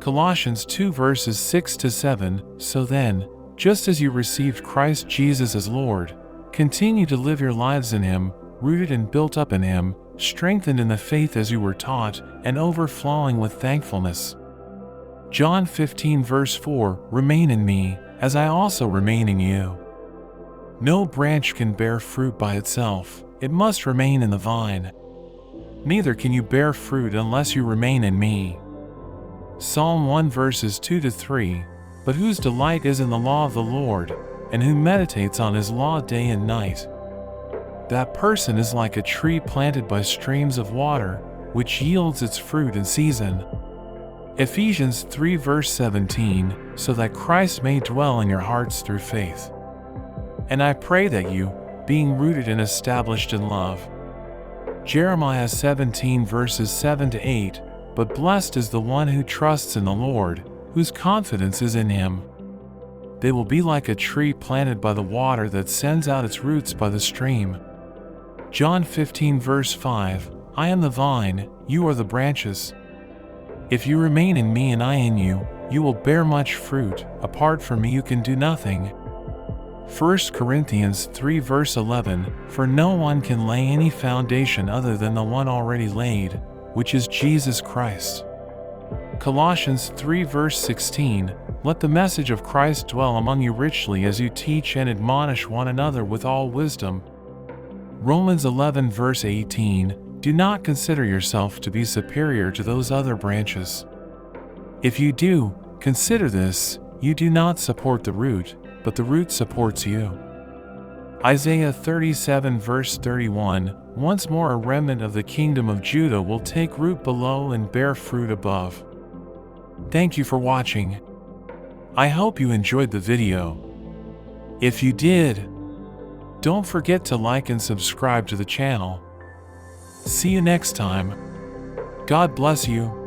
Colossians 2 verses 6 to 7. So then, just as you received Christ Jesus as Lord, continue to live your lives in Him, rooted and built up in Him, strengthened in the faith as you were taught, and overflowing with thankfulness. John 15 verse 4. Remain in me, as I also remain in you. No branch can bear fruit by itself, it must remain in the vine. Neither can you bear fruit unless you remain in me. Psalm 1 verses 2 to 3. But whose delight is in the law of the Lord, and who meditates on His law day and night? That person is like a tree planted by streams of water, which yields its fruit in season. Ephesians 3 verse 17. So that Christ may dwell in your hearts through faith. And I pray that you, being rooted and established in love. Jeremiah 17 verses 7 to 8. But blessed is the one who trusts in the Lord, whose confidence is in Him. They will be like a tree planted by the water that sends out its roots by the stream. John 15 verse 5. I am the vine, you are the branches. If you remain in me and I in you, you will bear much fruit. Apart from me you can do nothing. 1 Corinthians 3 verse 11. For no one can lay any foundation other than the one already laid, which is Jesus Christ. Colossians 3 verse 16. Let the message of Christ dwell among you richly as you teach and admonish one another with all wisdom. Romans 11 verse 18. Do not consider yourself to be superior to those other branches. If you do, consider this, you do not support the root, but the root supports you. Isaiah 37 verse 31. Once more a remnant of the kingdom of Judah will take root below and bear fruit above. Thank you for watching. I hope you enjoyed the video. If you did, don't forget to like and subscribe to the channel. See you next time. God bless you.